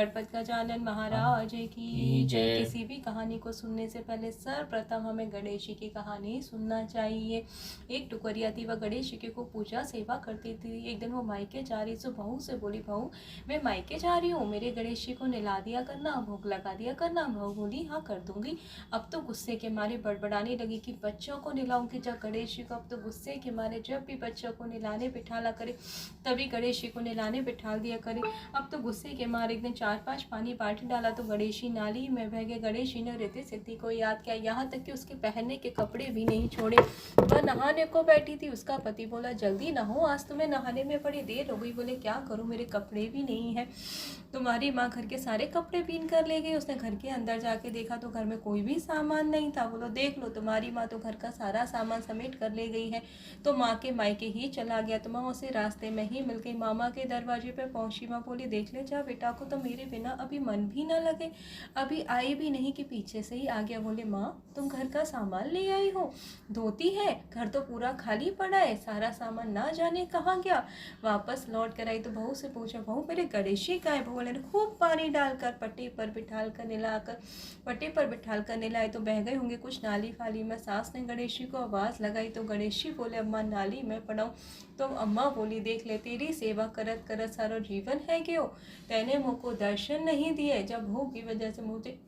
गणपत गजानन महाराज की जय। किसी भी कहानी को सुनने से पहले सर्वप्रथम हमें गणेश जी की कहानी सुनना चाहिए। एक टुकरिया थी, वह गणेश जी को पूजा सेवा करती थी। एक दिन वो मायके जा रही तो बहू से बोली, बहू मैं मायके जा रही हूँ, मेरे गणेश जी को नहला दिया करना, भोग लगा दिया करना। बहू बोली हाँ कर दूंगी। अब तो गुस्से के मारे बड़बड़ाने लगी कि बच्चों को नहलाऊंगी जब गणेश जी को। अब तो गुस्से के मारे जब भी बच्चों को नहलाने बिठाला करे तभी गणेश जी को नहलाने बिठा दिया करे। अब तो गुस्से के मारे एक दिन 4-5 पानी बाल्टी डाला तो गणेश जी नाली में बह गए। गणेश जी ने रिद्धि सिद्धि को याद किया, यहाँ तक कि उसके पहनने के कपड़े भी नहीं छोड़े। वह नहाने को बैठी थी, उसका पति बोला जल्दी नहो, आज तुम्हें नहाने में बड़ी देर हो गई। बोले क्या करूँ, मेरे कपड़े भी नहीं है। तुम्हारी माँ घर के सारे कपड़े पीन कर ले गई। उसने घर के अंदर जाके देखा तो घर में कोई भी सामान नहीं था। बोलो देख लो, तुम्हारी माँ तो घर का सारा सामान समेट कर ले गई है। तो माँ के मायके ही चला गया। तो माँ उसे रास्ते में ही मिल गई। मामा के दरवाजे पे पहुंची। माँ बोली देख ले जा बेटा को तो मेरे बिना अभी मन भी ना लगे, अभी आई भी नहीं कि पीछे से ही आ गया। बोले माँ तुम घर का सामान ले आई हो, धोती है, घर तो पूरा खाली पड़ा है, सारा सामान ना जाने कहाँ गया। वापस लौट कर आई तो बहू से पूछा, बहू मेरे गणेश जी कहाँ है। बहू ने खूब पानी डालकर पट्टे पर बिठाल कर नहलाए तो बह गए होंगे कुछ नाली फाली में। सास ने गणेश जी को आवाज लगाई तो गणेश जी बोले अम्मा नाली में पड़ाऊं। तो अम्मा बोली देख ले, तेरी सेवा करत करत सारा जीवन है क्यों, तैने मुझको दर्शन नहीं दिए। जब भूख की वजह से मुझे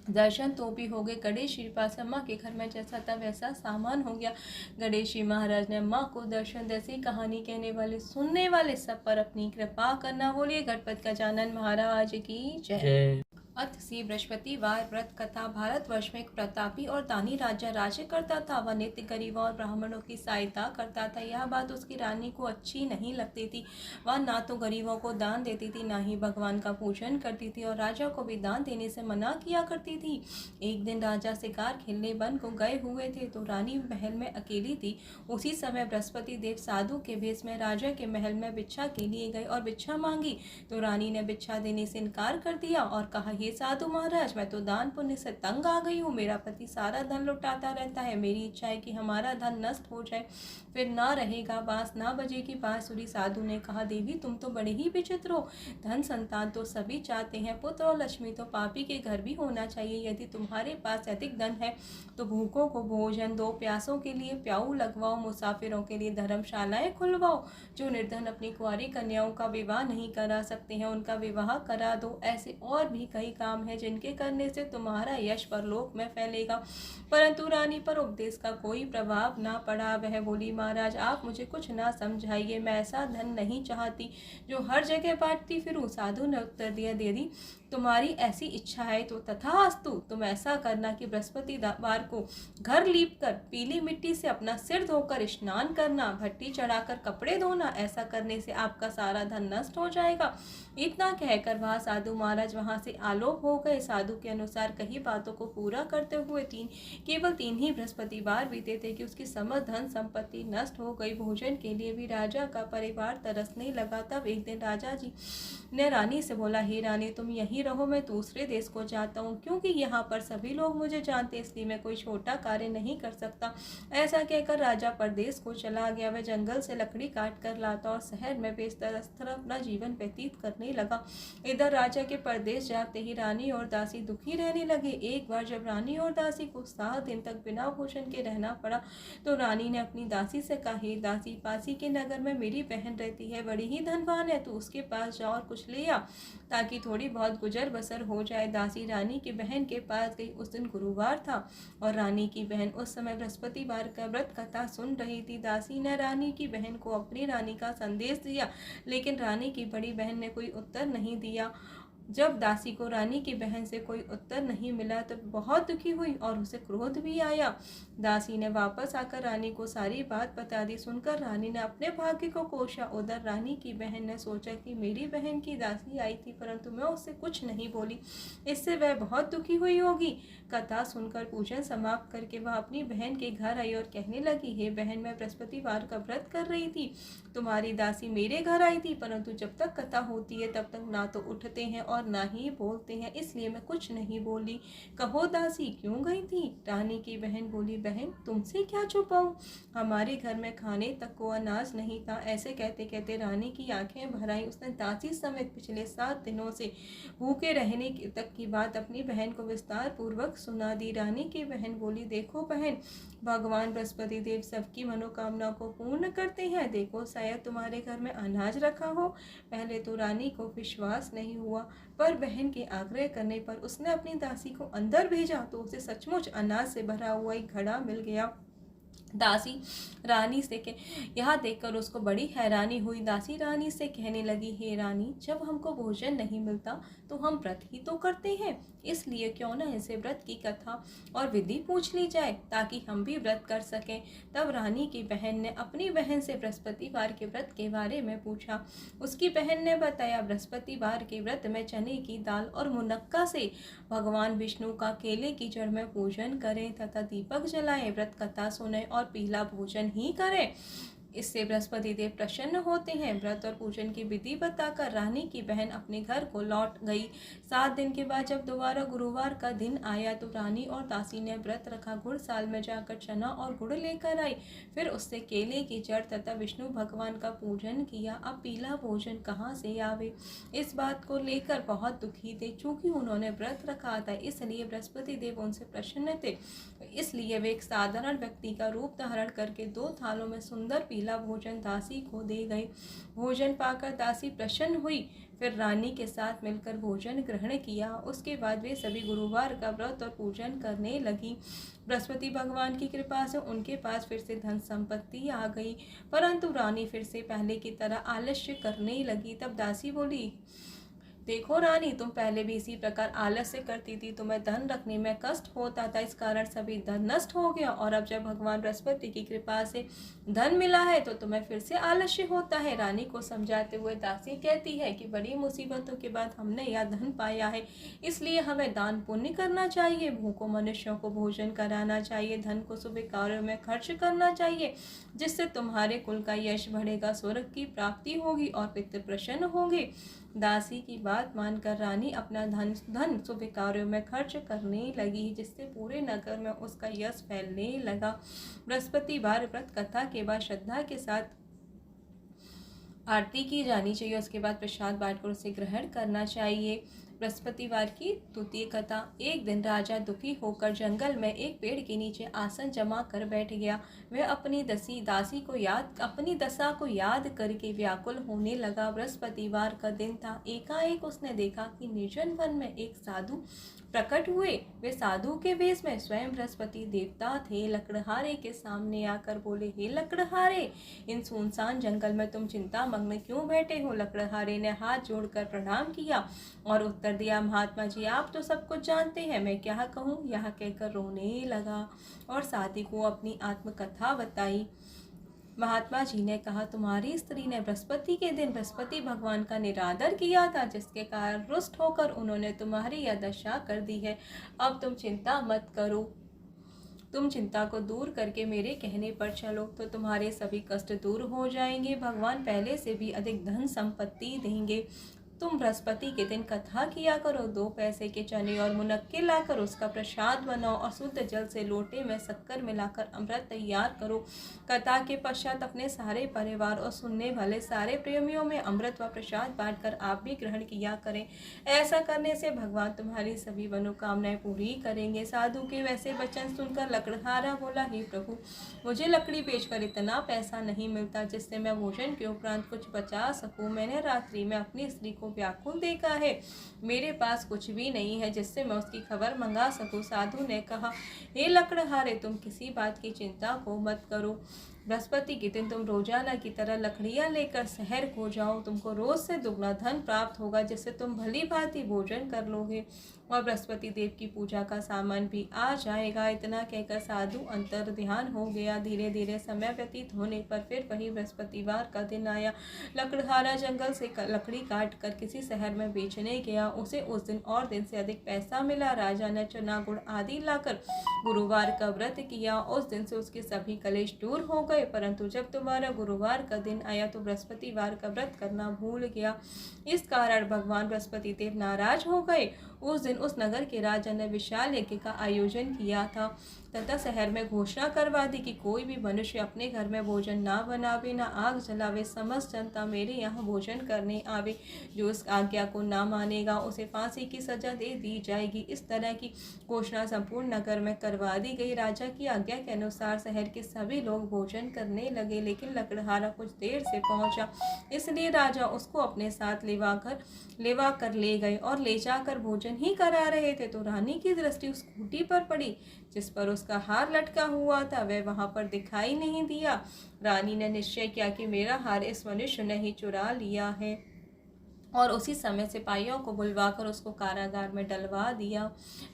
दर्शन तो भी हो गए। गणेश जी पास अम्मा के घर में जैसा था वैसा सामान हो गया। गणेश जी महाराज ने अम्मा को दर्शन जैसी कहानी कहने वाले सुनने वाले सब पर अपनी कृपा करना। बोलिए गणपत गजानन महाराज की जय। अथ सी बृहस्पतिवार व्रत कथा। भारतवर्ष में एक प्रतापी और दानी राजा राज्य करता था। वह नित्य गरीबों और ब्राह्मणों की सहायता करता था। यह बात उसकी रानी को अच्छी नहीं लगती थी। वह ना तो गरीबों को दान देती थी, ना ही भगवान का पूजन करती थी और राजा को भी दान देने से मना किया करती थी। एक दिन राजा शिकार खेलने वन को गए हुए थे तो रानी महल में अकेली थी। उसी समय बृहस्पति देव साधु के भेष में राजा के महल में भिक्षा के लिए गए और भिक्षा मांगी तो रानी ने भिक्षा देने से इनकार कर दिया और कहा, हे साधु महाराज मैं तो दान पुण्य से तंग आ गई हूँ। मेरा पति सारा धन लुटाता रहता है, मेरी इच्छा है कि हमारा धन नष्ट हो जाए, फिर ना रहेगा, बांस ना बजेगी बांसुरी। साधु ने कहा, देवी तुम तो बड़े ही विचित्र हो। धन संतान तो सभी चाहते हैं, पुत्र और लक्ष्मी तो पापी के घर भी होना चाहिए। यदि तुम्हारे पास अधिक धन है तो भूखों को भोजन दो, प्यासों के लिए प्याऊ लगवाओ, मुसाफिरों के लिए धर्मशालाएं खुलवाओ। जो निर्धन अपनी कुंवारी कन्याओं का विवाह नहीं करा सकते हैं उनका विवाह करा दो। ऐसे और भी कई काम है जिनके करने से तुम्हारा यश परलोक में फैलेगा। परंतु रानी पर उपदेश का कोई प्रभाव ना पड़ा। वह बोली, महाराज आप मुझे कुछ ना समझाइए, मैं ऐसा धन नहीं चाहती जो हर जगह बांटती फिरूं। साधु ने उत्तर दिया, दीदी तुम्हारी ऐसी इच्छा है तो तथास्तु। तुम ऐसा करना कि बृहस्पतिवार को घर लीप कर पीली मिट्टी से अपना सिर धोकर स्नान करना, भट्टी चढ़ाकर कपड़े धोना। ऐसा करने से आपका सारा धन नष्ट हो जाएगा। इतना कहकर वह साधु महाराज वहां से आलोप हो गए। साधु के अनुसार कई बातों को पूरा करते हुए केवल तीन ही बृहस्पतिवार बीते थे कि उसकी समस्त धन संपत्ति नष्ट हो गई। भोजन के लिए भी राजा का परिवार तरसने लगा। तब एक दिन राजा जी ने रानी से बोला, हे रानी तुम यहीं रहो, मैं दूसरे देश को जाता हूँ, क्योंकि यहाँ पर सभी लोग मुझे जानते, इसलिए मैं कोई छोटा कार्य नहीं कर सकता। ऐसा कहकर राजा परदेश को चला गया। वह जंगल से लकड़ी काट कर लाता और शहर में बेचता अपना जीवन व्यतीत करने लगा। इधर राजा के परदेश जाते ही रानी और दासी दुखी रहने लगे। एक बार जब रानी और दासी को 7 दिन तक बिना भोजन के रहना पड़ा तो रानी ने अपनी दासी से कहा, हे दासी पासी के नगर में मेरी बहन रहती है, बड़ी ही धनवान है, तो उसके पास जाओ और कुछ ले आ ताकि थोड़ी बहुत गुजर बसर हो जाए। दासी रानी की बहन के पास गई। उस दिन गुरुवार था और रानी की बहन उस समय बृहस्पतिवार का व्रत कथा सुन रही थी। दासी ने रानी की बहन को अपनी रानी का संदेश दिया, लेकिन रानी की बड़ी बहन ने कोई उत्तर नहीं दिया। जब दासी को रानी की बहन से कोई उत्तर नहीं मिला तो बहुत दुखी हुई और उसे क्रोध भी आया। दासी ने वापस आकर रानी को सारी बात बता दी। सुनकर रानी ने अपने भाग्य को कोसा। उधर रानी की बहन ने सोचा कि मेरी बहन की दासी आई थी परंतु मैं उससे कुछ नहीं बोली, इससे वह बहुत दुखी हुई होगी। कथा सुनकर पूजन समाप्त करके वह अपनी बहन के घर आई और कहने लगी, हे बहन मैं बृहस्पतिवार का व्रत कर रही थी, तुम्हारी दासी मेरे घर आई थी, परंतु जब तक कथा होती है तब तक ना तो उठते हैं और ना ही बोलते हैं, इसलिए मैं कुछ नहीं बोली। कहो दासी क्यों गई थी? रानी की बहन बोली, बहन तुमसे क्या छुपाऊं, हमारे घर में खाने तक को अनाज नहीं था। ऐसे कहते कहते रानी की आंखें भर आई। उसने दासी समेत पिछले 7 दिनों से भूखे रहने तक की बात अपनी बहन को विस्तार पूर्वक सुना दी। रानी की बहन बोली, देखो बहन, भगवान बृहस्पति देव सबकी मनोकामना को पूर्ण करते हैं। देखो शायद तुम्हारे घर में अनाज रखा हो। पहले तो रानी को विश्वास नहीं हुआ, पर बहन के आग्रह करने पर उसने अपनी दासी को अंदर भेजा तो उसे सचमुच अनाज से भरा हुआ एक घड़ा मिल गया। दासी रानी से यह देखकर उसको बड़ी हैरानी हुई। दासी रानी से कहने लगी, हे रानी, जब हमको भोजन नहीं मिलता तो हम व्रत ही तो करते हैं, इसलिए क्यों न ऐसे व्रत की कथा और विधि पूछ ली जाए ताकि हम भी व्रत कर सकें। तब रानी की बहन ने अपनी बहन से बृहस्पतिवार के व्रत के बारे में पूछा। उसकी बहन ने बताया, बृहस्पतिवार के व्रत में चने की दाल और मुनक्का से भगवान विष्णु का केले की जड़ में पूजन करें तथा दीपक जलाएं, व्रत कथा सुने और पीला भोजन ही करें। इससे बृहस्पति देव प्रसन्न होते हैं। व्रत और पूजन की विधि बताकर रानी की बहन अपने घर को लौट गई। 7 दिन के बाद जब दोबारा गुरुवार का दिन आया तो रानी और दासी ने व्रत रखा। गुड़साल में जाकर चना और गुड़ लेकर आई, फिर उससे केले की जड़ तथा विष्णु भगवान का पूजन किया। अब पीला भोजन कहाँ से आवे, इस बात को लेकर बहुत दुखी थे। चूंकि उन्होंने व्रत रखा था इसलिए बृहस्पति देव उनसे प्रसन्न थे, इसलिए वे एक साधारण व्यक्ति का रूप धारण करके 2 थालों में सुंदर पीला भोजन दासी को दे गए। भोजन पाकर दासी प्रसन्न हुई, फिर रानी के साथ मिलकर भोजन ग्रहण किया। उसके बाद वे सभी गुरुवार का व्रत और पूजन करने लगी। बृहस्पति भगवान की कृपा से उनके पास फिर से धन संपत्ति आ गई, परंतु रानी फिर से पहले की तरह आलस्य करने लगी। तब दासी बोली, देखो रानी, तुम पहले भी इसी प्रकार आलस्य करती थी, तुम्हें धन रखने में कष्ट होता था, इस कारण सभी धन नष्ट हो गया, और अब जब भगवान बृहस्पति की कृपा से धन मिला है तो तुम्हें फिर से आलस्य होता है। रानी को समझाते हुए दासी कहती है कि बड़ी मुसीबतों के बाद हमने यह धन पाया है, इसलिए हमें दान पुण्य करना चाहिए, भूखों मनुष्यों को भोजन कराना चाहिए, धन को शुभ कार्यों में खर्च करना चाहिए, जिससे तुम्हारे कुल का यश बढ़ेगा, स्वर्ग की प्राप्ति होगी और पितृ प्रसन्न होंगे। दासी की बात मानकर रानी अपना धन शुभ कार्यों में खर्च करने लगी, जिससे पूरे नगर में उसका यश फैलने लगा। बृहस्पतिवार व्रत कथा के बाद श्रद्धा के साथ आरती की जानी चाहिए, उसके बाद प्रसाद बांटकर उसे ग्रहण करना चाहिए। बृहस्पतिवार की द्वितीय कथा। एक दिन राजा दुखी होकर जंगल में एक पेड़ के नीचे आसन जमा कर बैठ गया। वह अपनी अपनी दशा को याद करके व्याकुल होने लगा। बृहस्पतिवार का दिन था। एकाएक उसने देखा कि निर्जन वन में एक साधु प्रकट हुए। वे साधु के वेश में स्वयं बृहस्पति देवता थे। लकड़हारे के सामने आकर बोले, हे लकड़हारे, इन सुनसान जंगल में तुम चिंता मग्न क्यों बैठे हो? लकड़हारे ने हाथ जोड़कर प्रणाम किया और उत्तर दिया, महात्मा जी, आप तो सब कुछ जानते हैं, मैं क्या कहूँ। यह कहकर रोने लगा और साथी को अपनी आत्मकथा बताई। महात्मा जी ने कहा, तुम्हारी स्त्री ने बृहस्पति के दिन बृहस्पति भगवान का निरादर किया था, जिसके कारण रुष्ट होकर उन्होंने तुम्हारी यह दशा कर दी है। अब तुम चिंता मत करो, तुम चिंता को दूर करके मेरे कहने पर चलो तो तुम्हारे सभी कष्ट दूर हो जाएंगे। भगवान पहले से भी अधिक धन संपत्ति देंगे। तुम बृहस्पति के दिन कथा किया करो, 2 पैसे के चने और मुनक्के लाकर उसका प्रसाद बनाओ और शुद्ध जल से लोटे में शक्कर मिलाकर अमृत तैयार करो। कथा के पश्चात अपने सारे परिवार और सुनने वाले सारे प्रेमियों में अमृत व प्रसाद बांटकर आप भी ग्रहण किया करें। ऐसा करने से भगवान तुम्हारी सभी मनोकामनाएं पूरी करेंगे। साधु के वैसे वचन सुनकर लकड़हारा बोला, हे प्रभु, मुझे लकड़ी बेचकर इतना पैसा नहीं मिलता जिससे मैं भोजन के उपरांत कुछ बचा सकूं। मैंने रात्रि में अपनी स्त्री को व्याकुल देखा है, मेरे पास कुछ भी नहीं है जिससे मैं उसकी खबर मंगा सकूं। साधु ने कहा, हे लकड़हारे, तुम किसी बात की चिंता को मत करो। बृहस्पति के दिन तुम रोजाना की तरह लकड़ियां लेकर शहर को जाओ। तुमको रोज से दुगना धन प्राप्त होगा, जिससे तुम भली भांति भोजन कर लोगे और बृहस्पति देव की पूजा का सामान भी आ जाएगा। इतना कहकर साधु अंतर ध्यान हो गया। धीरे धीरे समय व्यतीत होने पर फिर वही बृहस्पतिवार का दिन आया। लकड़हारा जंगल से लकड़ी काट कर किसी शहर में बेचने गया। उसे उस दिन और दिन से अधिक पैसा मिला। राजा ने चना गुड़ आदि लाकर गुरुवार का व्रत किया। उस दिन से उसके सभी कलेश दूर हो गए गए, परंतु जब तुम्हारा गुरुवार का दिन आया तो बृहस्पतिवार का व्रत करना भूल गया। इस कारण भगवान बृहस्पति देव नाराज हो गए। उस दिन उस नगर के राजा ने विशाल यज्ञ का आयोजन किया था तथा शहर में घोषणा करवा दी कि कोई भी मनुष्य अपने घर में भोजन ना बनावे, ना आग जलावे, समस्त जनता मेरे यहाँ भोजन करने आवे। जो इस आज्ञा को ना मानेगा उसे फांसी की सजा दे दी जाएगी। इस तरह की घोषणा संपूर्ण नगर में करवा दी गई। राजा की आज्ञा के अनुसार शहर के सभी लोग भोजन करने लगे, लेकिन लकड़हारा कुछ देर से पहुंचा, इसलिए राजा उसको अपने साथ लेवा कर ले गए और ले जाकर भोजन ही करा रहे थे तो रानी की दृष्टि उस खूंटी पर पड़ी जिस पर उसका हार लटका हुआ था। वह वहां पर दिखाई नहीं दिया। रानी ने निश्चय किया कि मेरा हार इस मनुष्य ने ही चुरा लिया है और उसी समय सिपाहियों को बुलवाकर उसको कारागार में डलवा दिया।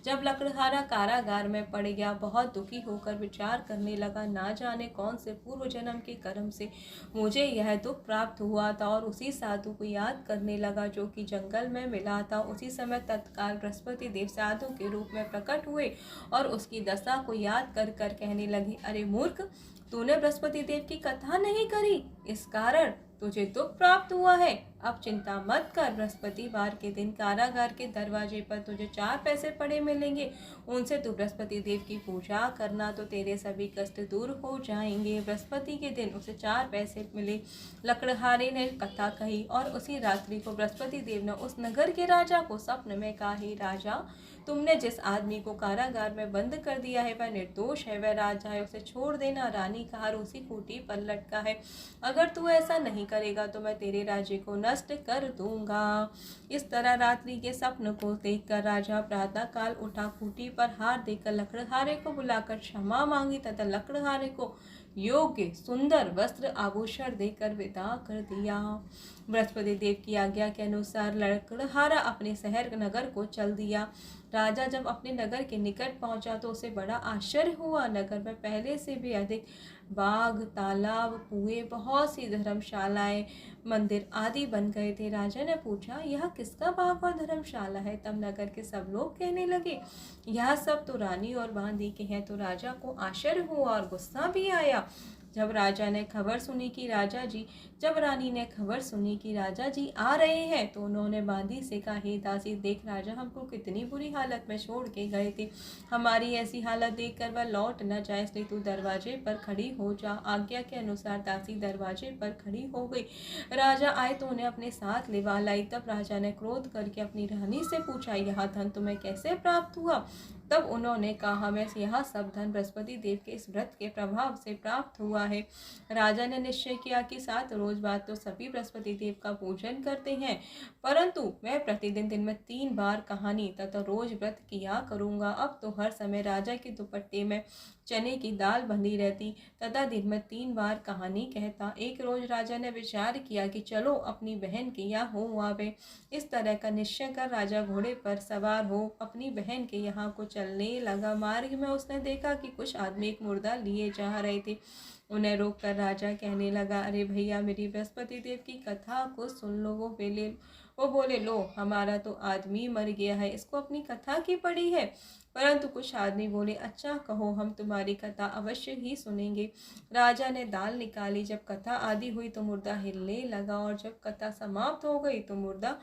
जब लकड़हारा कारागार में पड़ गया, बहुत दुखी होकर विचार करने लगा, ना जाने कौन से पूर्व जन्म के कर्म से मुझे यह दुख प्राप्त हुआ था, और उसी साधु को याद करने लगा जो कि जंगल में मिला था। उसी समय तत्काल बृहस्पति देव साधु के रूप में प्रकट हुए और उसकी दशा को याद कर कर कहने लगे, अरे मूर्ख, तूने बृहस्पति देव की कथा नहीं करी, इस कारण तुझे दुख प्राप्त हुआ है। अब चिंता मत कर, बृहस्पतिवार के दिन कारागार के दरवाजे पर तुझे 4 पैसे पड़े मिलेंगे, उनसे तू बृहस्पति देव की पूजा करना तो तेरे सभी कष्ट दूर हो जाएंगे। बृहस्पति के दिन उसे 4 पैसे मिले। लकड़हारे ने कथा कही और उसी रात्रि को बृहस्पति देव ने उस नगर के राजा को स्वप्न में कहा, हे राजा, तुमने जिस आदमी को कारागार में बंद कर दिया है वह निर्दोष है, वह राजा है, उसे छोड़ देना। रानी का हार उसी खूंटी पर लटका है, अगर तू ऐसा नहीं करेगा तो मैं तेरे राज्य को नष्ट कर दूंगा। इस तरह रात्रि के स्वप्न को देखकर राजा प्रातः काल उठा, खूंटी पर हार देकर लकड़हारे को बुलाकर क्षमा मांगी तथा लकड़हारे को योग्य सुंदर वस्त्र आभूषण देकर विदा कर दिया। बृहस्पति देव की आज्ञा के अनुसार लकड़हारा अपने शहर नगर को चल दिया। राजा जब अपने नगर के निकट पहुंचा तो उसे बड़ा आश्चर्य हुआ। नगर में पहले से भी अधिक बाग, तालाब, कुएं, बहुत सी धर्मशालाएं, मंदिर आदि बन गए थे। राजा ने पूछा, यह किसका बाग और धर्मशाला है? तब नगर के सब लोग कहने लगे, यह सब तो रानी और बांदी के हैं। तो राजा को आश्चर्य हुआ और गुस्सा भी आया। जब रानी ने खबर सुनी कि राजा जी आ रहे हैं तो उन्होंने बांदी से कहा, हे दासी, देख राजा हमको कितनी बुरी हालत में छोड़ के गए थे, हमारी ऐसी हालत देखकर वह लौट न जाए, इसलिए तू दरवाजे पर खड़ी हो जा। आज्ञा के अनुसार दासी दरवाजे पर खड़ी हो गई। राजा आए तो उन्हें अपने साथ लिवा लाई। तब राजा ने क्रोध करके अपनी रानी से पूछा, यह धन तुम्हें कैसे प्राप्त हुआ? तब उन्होंने कहा, हमें यह सब धन बृहस्पति देव के इस व्रत के प्रभाव से प्राप्त हुआ है। राजा ने निश्चय किया कि 7 रोज बाद तो सभी बृहस्पति देव का पूजन करते हैं, परंतु मैं प्रतिदिन दिन में 3 बार कहानी तथा रोज व्रत किया करूंगा। अब तो हर समय राजा के दुपट्टे में चने की दाल बंधी रहती तथा दिन में 3 बार कहानी कहता। एक रोज राजा ने विचार किया कि चलो अपनी बहन के यहाँ हो आवे। इस तरह का निश्चय कर राजा घोड़े पर सवार हो अपनी बहन के यहाँ को चलने लगा। मार्ग में उसने देखा कि कुछ आदमी एक मुर्दा लिए जा रहे थे। उन्हें रोककर राजा कहने लगा, अरे भैया, मेरी बृहस्पति देव की कथा को सुन लो। वो बोले, लो, हमारा तो आदमी मर गया है, इसको अपनी कथा की पड़ी है। परंतु कुछ आदमी बोले, अच्छा कहो, हम तुम्हारी कथा अवश्य ही सुनेंगे। राजा ने दाल निकाली। जब कथा आदि हुई तो मुर्दा हिलने लगा और जब कथा समाप्त हो गई तो मुर्दा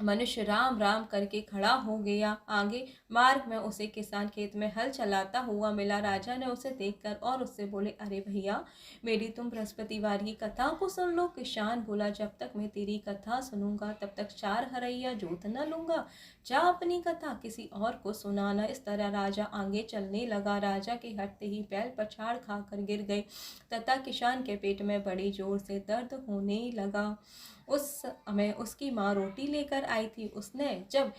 मनुष्य राम राम करके खड़ा हो गया। आगे मार्ग में उसे किसान खेत में हल चलाता हुआ मिला। राजा ने उसे देखकर और उससे बोले, अरे भैया, मेरी तुम बृहस्पतिवार की कथा को सुन लो। किसान बोला, जब तक मैं तेरी कथा सुनूंगा तब तक 4 हरैया जोत न लूंगा, जा अपनी कथा किसी और को सुनाना। इस तरह राजा आगे चलने लगा। राजा के हटते ही बैल पछाड़ खाकर गिर गए तथा किसान के पेट में बड़ी जोर से दर्द होने लगा। उस समय उसकी माँ रोटी लेकर आई थी। उसने जब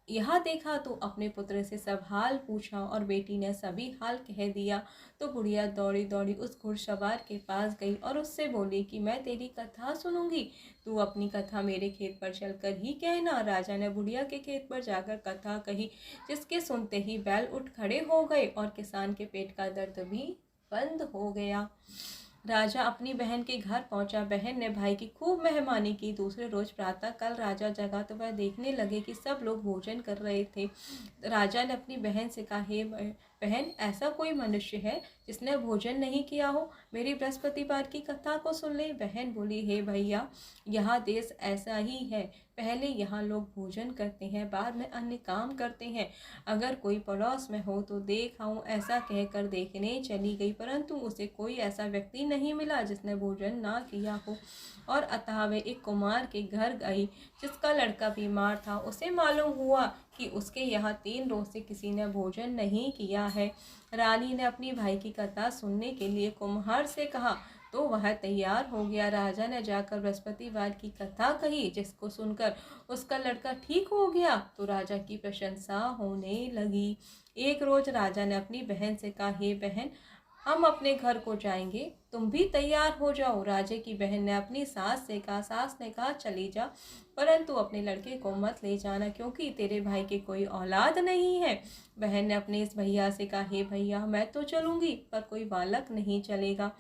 यह देखा तो अपने पुत्र से सब हाल पूछा और बेटी ने सभी हाल कह दिया। तो बुढ़िया दौड़ी दौड़ी उस घुड़सवार के पास गई और उससे बोली कि मैं तेरी कथा सुनूंगी, तू अपनी कथा मेरे खेत पर चलकर ही कहना। राजा ने बुढ़िया के खेत पर जाकर कथा कही, जिसके सुनते ही बैल उठ खड़े हो गए और किसान के पेट का दर्द भी बंद हो गया। राजा अपनी बहन के घर पहुंचा। बहन ने भाई की खूब मेहमानी की। दूसरे रोज प्रातः काल राजा जगा तो वह देखने लगे कि सब लोग भोजन कर रहे थे। राजा ने अपनी बहन से कहा, हे बहन, ऐसा कोई मनुष्य है जिसने भोजन नहीं किया हो? मेरी बृहस्पतिवार की कथा को सुन ले। बहन बोली, हे भैया, यहाँ देश ऐसा ही है। पहले यहाँ लोग भोजन करते हैं, बाद में अन्य काम करते हैं। अगर कोई पड़ोस में हो तो देख आऊं, ऐसा कहकर देखने चली गई, परंतु उसे कोई ऐसा व्यक्ति नहीं मिला जिसने भोजन ना किया हो। और अतः वे एक कुमार के घर गई जिसका लड़का बीमार था। उसे मालूम हुआ कि उसके यहाँ 3 रोज से किसी ने भोजन नहीं किया है। रानी ने अपनी भाई की कथा सुनने के लिए कुम्हार से कहा, तो वह तैयार हो गया। राजा ने जाकर बृहस्पतिवार की कथा कही, जिसको सुनकर उसका लड़का ठीक हो गया तो राजा की प्रशंसा होने लगी। एक रोज राजा ने अपनी बहन से कहा, हे बहन, हम अपने घर को जाएंगे, तुम भी तैयार हो जाओ। राजे की बहन ने अपनी सास से कहा। सास ने कहा, चली जा, परंतु अपने लड़के को मत ले जाना, क्योंकि तेरे भाई की कोई औलाद नहीं है। बहन ने अपने इस भैया से कहा, हे भैया, मैं तो चलूंगी, पर कोई बालक नहीं चलेगा।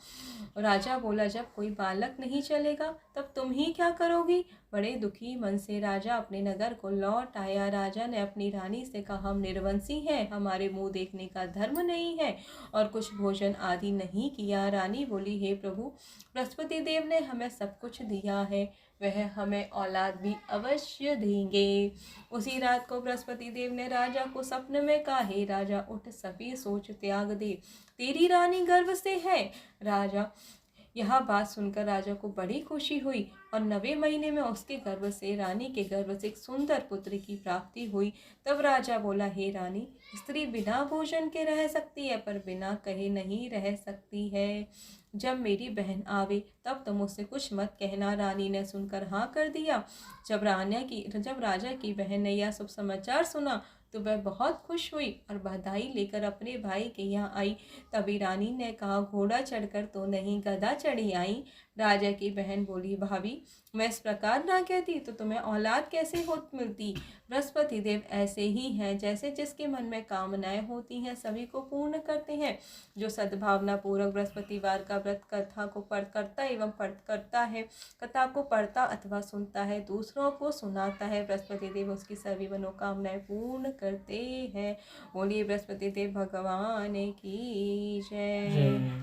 राजा बोला, जब कोई बालक नहीं चलेगा तब तुम ही क्या करोगी? बड़े दुखी मन से राजा अपने नगर को लौट आया। राजा ने अपनी रानी से कहा, हम निर्वंशी हैं, हमारे मुंह देखने का धर्म नहीं है और कुछ भोजन आदि नहीं किया। रानी बोली, हे प्रभु, बृहस्पति देव ने हमें सब कुछ दिया है, वह हमें औलाद भी अवश्य देंगे। उसी रात को बृहस्पति देव ने राजा को सपने में कहा, हे राजा, उठ, सभी सोच त्याग दे, तेरी रानी गर्भ से है। राजा यह बात सुनकर राजा को बड़ी खुशी हुई और 9वें महीने में उसके गर्भ से, रानी के गर्भ से, एक सुंदर पुत्र की प्राप्ति हुई। तब राजा बोला, हे रानी, स्त्री बिना भोजन के रह सकती है, पर बिना कहे नहीं रह सकती है। जब मेरी बहन आवे तब तुम उससे कुछ मत कहना। रानी ने सुनकर हाँ कर दिया। जब राजा की बहन ने यह शुभ समाचार सुना तो वह बहुत खुश हुई और बधाई लेकर अपने भाई के यहाँ आई। तभी रानी ने कहा, घोड़ा चढ़कर तो नहीं, गधा चढ़ी आई। राजा की बहन बोली, भाभी, मैं इस प्रकार ना कहती तो तुम्हें औलाद कैसे हो मिलती? बृहस्पति देव ऐसे ही हैं, जैसे जिसके मन में कामनाएं होती हैं सभी को पूर्ण करते हैं। जो सद्भावना पूर्वक बृहस्पतिवार का व्रत कथा को कथा को पढ़ता अथवा सुनता है, दूसरों को सुनाता है, बृहस्पति देव उसकी सभी मनोकामनाएं पूर्ण करते हैं। बोलिए बृहस्पति देव भगवान की जय।